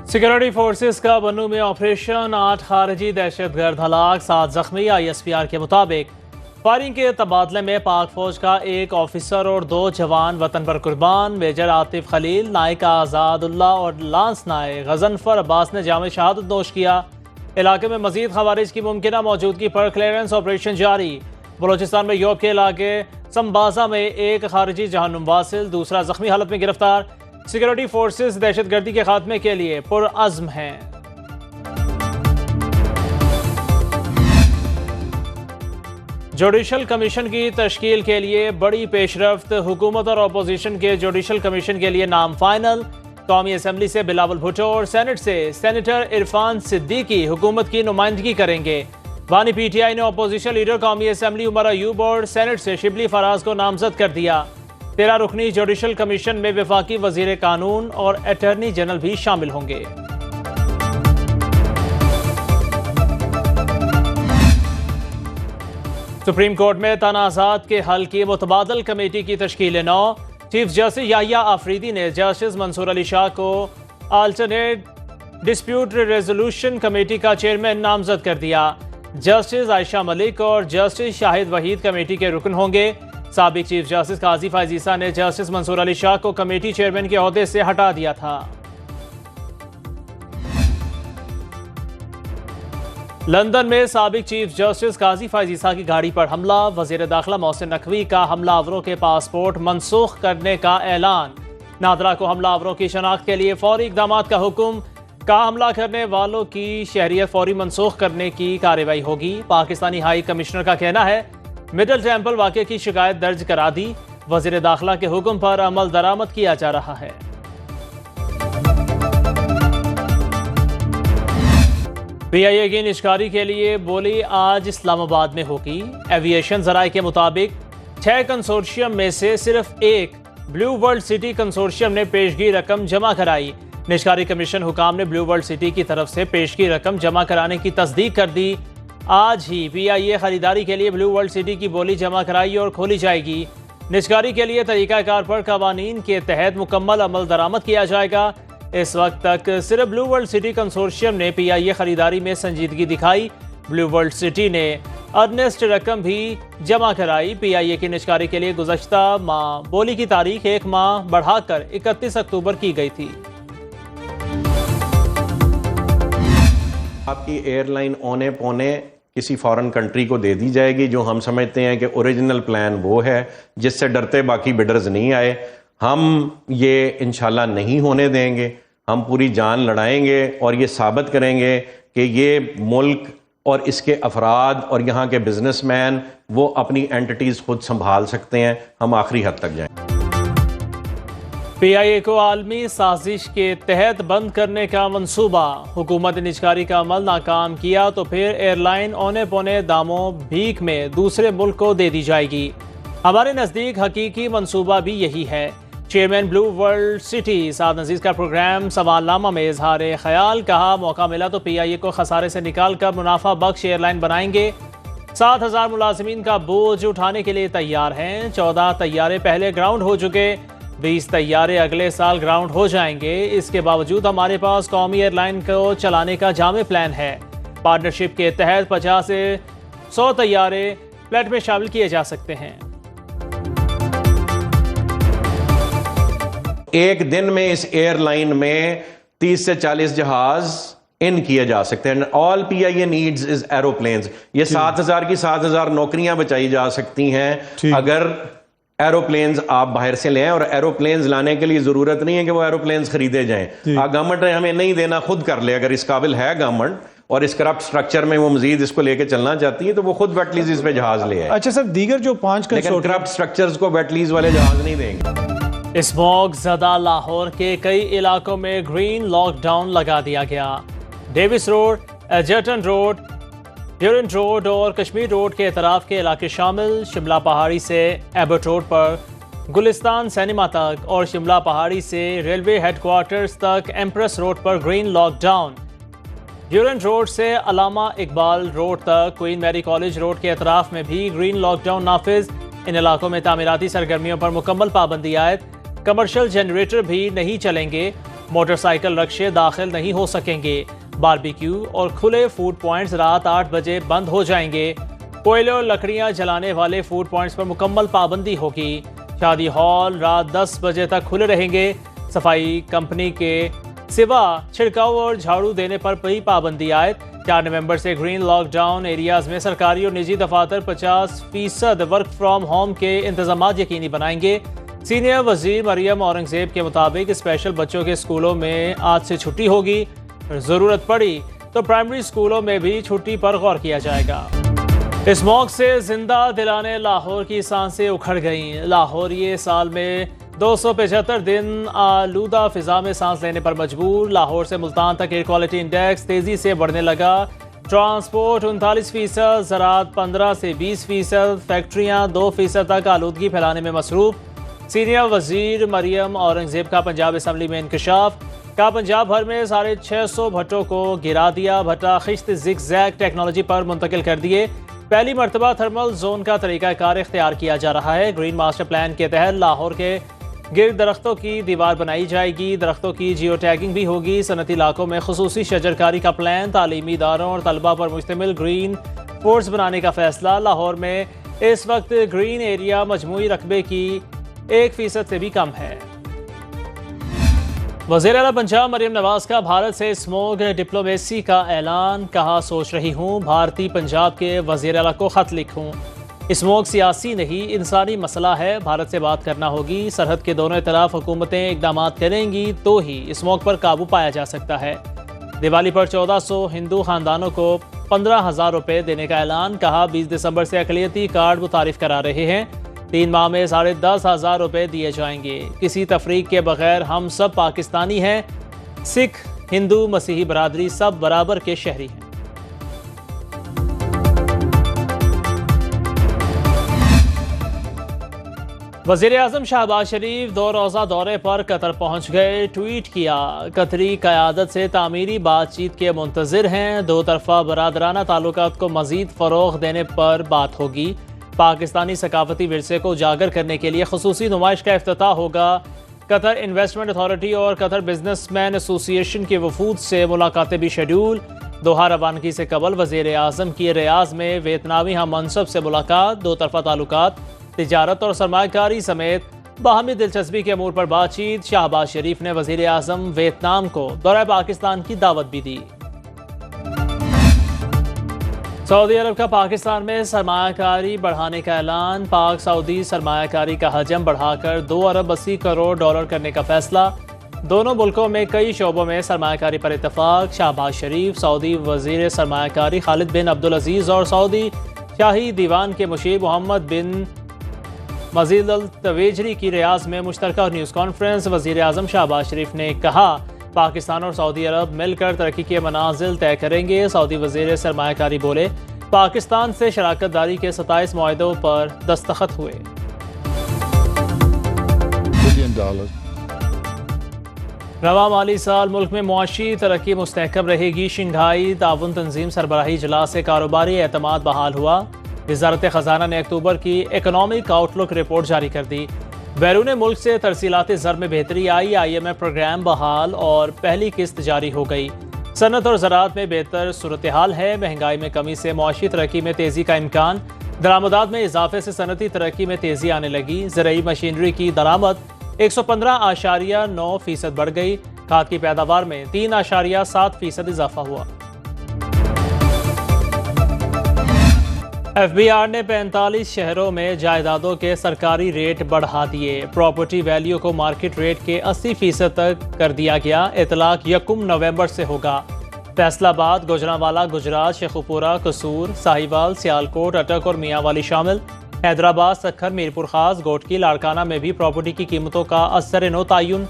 Security forces का बन्नू में operation, 8 खारजी दहशतगर्द हलाक, 7 जख्मी। ISPR के मुताबिक फायरिंग के तबादले में पाक फौज का एक ऑफिसर और 2 जवान वतन पर कुर्बान। मेजर आतिफ खलील, नायक आज़ादुल्लाह और लांस नायक गजनफर अब्बास ने जाम शहादत नोश किया। इलाके में मजीद खवारिज की मुमकिन मौजूदगी पर क्लियरेंस ऑपरेशन जारी। बलोचिस्तान में यूरोप के इलाके संबाजा में एक खारजी जहन्नुम वासिल, दूसरा जख्मी हालत में गिरफ्तार। सिक्योरिटी फोर्सेस दहशतगर्दी के खात्मे के लिए पुरअज़्म हैं। जुडिशल कमीशन की तश्कील के लिए बड़ी पेशरफ्त, हुकूमत और अपोजिशन के जुडिशल कमीशन के लिए नाम फाइनल। कौमी असम्बली से बिलावल भुट्टो और सेनेट से सेनेटर इरफान सिद्दीकी हुकूमत की नुमाइंदगी करेंगे। बानी PTI ने अपोजिशन लीडर कौमी असम्बली उमर अयूब और सेनेट से शिबली फराज को नामजद कर दिया। 13 रुकनी जुडिशल कमीशन में वफाकी वजीर कानून और अटॉर्नी जनरल भी शामिल होंगे। सुप्रीम कोर्ट में तनाज़ात के हल की मुतबादल कमेटी की तश्कील 9। चीफ जस्टिस याहिया आफरीदी ने जस्टिस मंसूर अली शाह को अल्टरनेट डिस्प्यूट रेजोल्यूशन कमेटी का चेयरमैन नामजद कर दिया। जस्टिस आयशा मलिक और जस्टिस शाहिद वहीद कमेटी के रुकन होंगे। साबिक चीफ जस्टिस काजी फायजीसा ने जस्टिस मंसूर अली शाह को कमेटी चेयरमैन के ओहदे से हटा दिया था। लंदन में साबिक चीफ जस्टिस काजी फायजीसा की गाड़ी पर हमला। वजीर दाखिला मोहसिन नकवी का हमलावरों के पासपोर्ट मनसूख करने का ऐलान। नादरा को हमलावरों की शनाख्त के लिए फौरी इकदाम का हुक्म। का हमला करने वालों की शहरियत फौरी मनसूख करने की कार्रवाई होगी। पाकिस्तानी हाई कमिश्नर का कहना है मिडल टेम्पल वाक़े की शिकायत दर्ज करा दी। वज़ीर दाखिला के हुक्म पर अमल दरामद किया जा रहा है। PIA की निष्कारी के लिए बोली आज इस्लामाबाद में होगी। एविएशन ज़राए के मुताबिक 6 कंसोर्शियम में से सिर्फ एक ब्लू वर्ल्ड सिटी कंसोर्शियम ने पेशगी रकम जमा कराई। निष्कारी कमीशन हुकाम ने ब्लू वर्ल्ड सिटी की तरफ से पेशगी रकम जमा कराने की तस्दीक कर दी। आज ही PIA खरीदारी के लिए ब्लू वर्ल्ड सिटी की बोली जमा कराई और खोली जाएगी। निष्कारी के लिए तरीकाकार पर कवानीन के तहत मुकम्मल अमल दरामद किया जाएगा। इस वक्त तक सिर्फ ब्लू वर्ल्ड सिटी कंसोर्शियम ने PIA खरीदारी में संजीदगी दिखाई। ब्लू वर्ल्ड सिटी ने अर्नेस्ट रकम भी जमा कराई। PIA की निष्कारी के लिए गुज़श्ता माह बोली की तारीख 1 माह बढ़ाकर 31 अक्टूबर की गई थी। आपकी एयरलाइन औने पौने किसी फॉरेन कंट्री को दे दी जाएगी, जो हम समझते हैं कि ओरिजिनल प्लान वो है जिससे डरते बाकी बिडर्स नहीं आए। हम ये इंशाल्लाह नहीं होने देंगे। हम पूरी जान लड़ाएंगे और ये साबित करेंगे कि ये मुल्क और इसके अफराद और यहाँ के बिजनेसमैन वो अपनी एंटिटीज़ खुद संभाल सकते हैं। हम आखिरी हद तक जाएं। PIA को आलमी साजिश के तहत बंद करने का मंसूबा। हुकूमत ने निजकारी का अमल नाकाम किया तो फिर एयरलाइन औने पौने दामों भीख में दूसरे मुल्क को दे दी जाएगी। हमारे नज़दीक हकीकी मंसूबा भी यही है। चेयरमैन ब्लू वर्ल्ड सिटी साद नजीर का प्रोग्राम सवालनामा में इजहार ख्याल। कहा मौका मिला तो PIA को खसारे से निकाल कर मुनाफा बख्श एयरलाइन बनाएंगे। 7,000 मुलाजिमीन का बोझ उठाने के लिए तैयार हैं। 14 तैयारे पहले ग्राउंड हो चुके, 20 तैयारे अगले साल ग्राउंड हो जाएंगे। इसके बावजूद हमारे पास कौमी एयरलाइन को चलाने का जामे प्लान है। पार्टनरशिप के तहत 50 से 100 तैयारे फ्लाइट में शामिल किए जा सकते हैं। एक दिन में इस एयरलाइन में 30 से 40 जहाज इन किए जा सकते हैं। All PIA needs is aeroplanes. ये 7,000 की 7,000 नौकरियां बचाई जा सकती हैं अगर एरोप्लेन्स आप बाहर से लें। और एरोप्लेन्स लाने के लिए जरूरत नहीं है कि वो एरोप्लेन्स खरीदे जाएं। गवर्नमेंट ने हमें नहीं देना, खुद कर ले। अगर इस काबिल है गवर्नमेंट और इस करप्ट स्ट्रक्चर में वो मजीद इसको लेके चलना चाहती है तो वो खुद वेट लीज पे जहाज ले आए। अच्छा सर, दीगर जो 5 करप्ट स्ट्रक्चर्स को वेट लीज वाले जहाज नहीं देंगे। स्मॉग ज़दा लाहौर के कई इलाकों में ग्रीन लॉकडाउन लगा दिया गया। Davis road, Egerton road, Durand road और कश्मीर रोड के एतराफ़ के इलाके शामिल। शिमला पहाड़ी से एबर्ट रोड पर गुलिस्तान सिनेमा तक और शिमला पहाड़ी से रेलवे हेडक्वार्टर्स तक एम्प्रेस रोड पर ग्रीन लॉकडाउन। ड्यूरेंट रोड से अलामा इकबाल रोड तक क्वीन मैरी कॉलेज रोड के एतराफ़ में भी ग्रीन लॉकडाउन नाफिज। इन इलाकों में तामीराती सरगर्मियों पर मुकम्मल पाबंदी आयद। कमर्शियल जनरेटर भी नहीं चलेंगे मोटरसाइकिल रक्शे दाखिल नहीं हो सकेंगे। बारबेक्यू और खुले फूड पॉइंट्स रात 8 बजे बंद हो जाएंगे। कोयले और लकड़ियां जलाने वाले फूड पॉइंट्स पर मुकम्मल पाबंदी होगी। शादी हॉल रात 10 बजे तक खुले रहेंगे। सफाई कंपनी के सिवा छिड़काव और झाड़ू देने पर भी पाबंदी आयद। 4 नवंबर से ग्रीन लॉकडाउन एरियाज में सरकारी और निजी दफातर 50% वर्क फ्रॉम होम के इंतजाम यकीनी बनाएंगे। सीनियर वजीर मरियम औरंगजेब के मुताबिक स्पेशल बच्चों के स्कूलों में आज से छुट्टी होगी। जरूरत पड़ी तो प्राइमरी स्कूलों में भी छुट्टी पर गौर किया जाएगा। स्मॉग से जिंदा दिलाने लाहौर की सांसें उखड़ गईं। लाहौर ये साल में 275 दिन आलूदा फिजा में सांस लेने पर मजबूर। लाहौर से मुल्तान तक एयर क्वालिटी इंडेक्स तेजी से बढ़ने लगा। ट्रांसपोर्ट 39%, ज़राअत 15 से 20%, फैक्ट्रियां 2% तक आलूदगी फैलाने में मसरूफ। सीनियर वजीर मरियम औरंगजेब का पंजाब असम्बली में इंकशाफ। का पंजाब भर में 650 भट्टों को गिरा दिया। भट्टा खिश्त ज़िग-ज़ैग टेक्नोलॉजी पर मुंतकिल कर दिए। पहली मरतबा थर्मल जोन का तरीकाकार इख्तियार किया जा रहा है। ग्रीन मास्टर प्लान के तहत लाहौर के गिर्द दरख्तों की दीवार बनाई जाएगी। दरख्तों की जियो टैगिंग भी होगी। सनती इलाकों में खुसूसी शजरकारी का प्लान। तालीमी इदारों और तलबा पर मुश्तमिल ग्रीन फोर्स बनाने का फैसला। लाहौर में इस वक्त ग्रीन एरिया मजमूई रकबे की 1% से भी कम है। वज़ीर आला पंजाब मरियम नवाज का भारत से स्मॉग डिप्लोमेसी का ऐलान। कहा, सोच रही हूँ भारतीय पंजाब के वज़ीर आला को ख़त लिखूँ। स्मॉग सियासी नहीं इंसानी मसला है। भारत से बात करना होगी। सरहद के दोनों तरफ हुकूमतें इकदाम करेंगी तो ही स्मॉग पर काबू पाया जा सकता है। दिवाली पर 1400 हिंदू खानदानों को 15,000 रुपये देने का ऐलान। कहा, 20 दिसंबर से अक़लियती कार्ड मुतारिफ करा रहे हैं। 3 माह में 10,500 रुपये दिए जाएंगे। किसी तफरीक के बगैर हम सब पाकिस्तानी हैं। सिख, हिंदू, मसीही बरादरी सब बराबर के शहरी हैं। वज़ीर आज़म शहबाज शरीफ 2 रोज़ा दौरे पर कतर पहुँच गए। ट्वीट किया, कतरी क़यादत से तामीरी बातचीत के मुंतज़िर हैं। 2 तरफ़ा बरादराना ताल्लुकात को मज़ीद फ़रोग़ देने पर बात होगी। पाकिस्तानी सकाफती विरसे को उजागर करने के लिए खुसूसी नुमाइश का इफ्तिताह होगा। कतर इन्वेस्टमेंट अथॉरिटी और कतर बिजनेसमैन एसोसिएशन के वफूद से मुलाकातें भी शेड्यूल। दोहा रवानगी से कबल वज़ीर आज़म की रियाज में वियतनामी हम मनसब से मुलाकात। 2 तरफ़ा ताल्लुकात, तिजारत और सरमायाकारी समेत बाहमी दिलचस्पी के अमूर पर बातचीत। शहबाज शरीफ ने वज़ीर आज़म वियतनाम को दौरा पाकिस्तान की दावत भी दी। सऊदी अरब का पाकिस्तान में सरमायाकारी बढ़ाने का ऐलान। पाक सऊदी सरमायाकारी का हजम बढ़ाकर 2 अरब 80 करोड़ डॉलर करने का फैसला। दोनों मुल्कों में कई शोबों में सरमायाकारी पर इत्तफाक। शहबाज शरीफ, सऊदी वज़ीर सरमायाकारी खालिद बिन अब्दुल अजीज़ और सऊदी शाही दीवान के मुशीर मोहम्मद बिन मजीद अल तवेजरी की रियाज में मुश्तरका न्यूज़ कॉन्फ्रेंस। वज़ीर आज़म शहबाज शरीफ ने कहा, पाकिस्तान और सऊदी अरब मिलकर तरक्की के मनाजिल तय करेंगे। सऊदी वज़ीर सरमायाकारी बोले, पाकिस्तान से शराकत दारी के 27 मुआहदों पर दस्तखत हुए। रवा माली साल मुल्क में मुआशी तरक्की मुस्तहकम रहेगी। शंघाई ताउन तंजीम सरबराही इजलास से कारोबारी एतमाद बहाल हुआ। वज़ारत ख़जाना ने अक्टूबर की इकनॉमिक आउटलुक रिपोर्ट जारी कर दी। बैरून मुल्क से तरसीलात ज़र में बेहतरी आई। IMF प्रोग्राम बहाल और पहली किस्त जारी हो गई। सनत और ज़राअत में बेहतर सूरत हाल है। महंगाई में कमी से मुआशी तरक्की में तेज़ी का इम्कान। दरामदात में इजाफे से सनती तरक्की में तेज़ी आने लगी। ज़राई मशीनरी की दरामद 115.9% बढ़ गई। खाद की पैदावार में 3.7% इजाफा हुआ। FBR ने 45 शहरों में जायदादों के सरकारी रेट बढ़ा दिए। प्रॉपर्टी वैल्यू को मार्केट रेट के 80% तक कर दिया गया। इतलाक 1 नवंबर से होगा। फैसलाबाद, गुजरांवाला, गुजरात, शेखुपुरा, कसूर, साहिवाल, सियालकोट, अटक और मियांवाली शामिल। हैदराबाद, सखर, मीरपुर खास, गोटकी, लाड़काना में भी प्रॉपर्टी की कीमतों का असर नो तयन।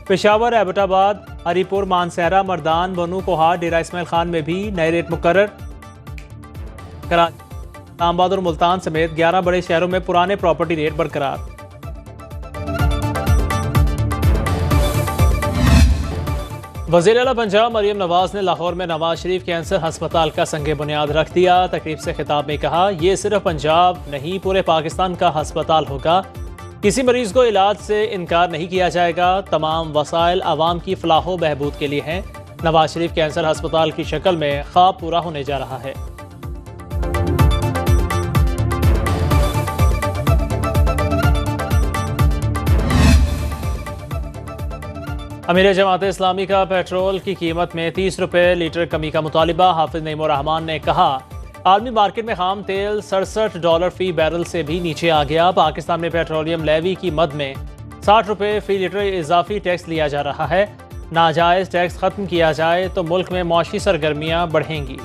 पेशावर, एबटाबाद, हरीपुर, मानसहरा, मर्दान, बनू, कोहार, डेरा इस्माइल खान में भी नए रेट मुकर्रर। कराची, इस्लामाबाद और मुल्तान समेत 11 बड़े शहरों में पुराने प्रॉपर्टी रेट बरकरार। वज़ीर आला पंजाब मरियम नवाज ने लाहौर में नवाज शरीफ कैंसर अस्पताल का संग बुनियाद रख दिया। तकरीब से खिताब में कहा, यह सिर्फ पंजाब नहीं पूरे पाकिस्तान का अस्पताल होगा। किसी मरीज को इलाज से इनकार नहीं किया जाएगा। तमाम वसाइल आवाम की फलाह बहबूद के लिए हैं। नवाज शरीफ कैंसर अस्पताल की शक्ल में ख्वाब पूरा होने जा रहा है। अमीर जमात इस्लामी का पेट्रोल की कीमत में 30 रुपये लीटर कमी का मुतालिबा। हाफिज नईमुर रहमान ने कहा, आलमी मार्केट में खाम तेल $67 फी बैरल से भी नीचे आ गया। पाकिस्तान में पेट्रोलियम लेवी की मद में 60 रुपये फी लीटर इजाफी टैक्स लिया जा रहा है। नाजायज़ टैक्स खत्म किया जाए तो मुल्क में मौशी सरगर्मियाँ बढ़ेंगी।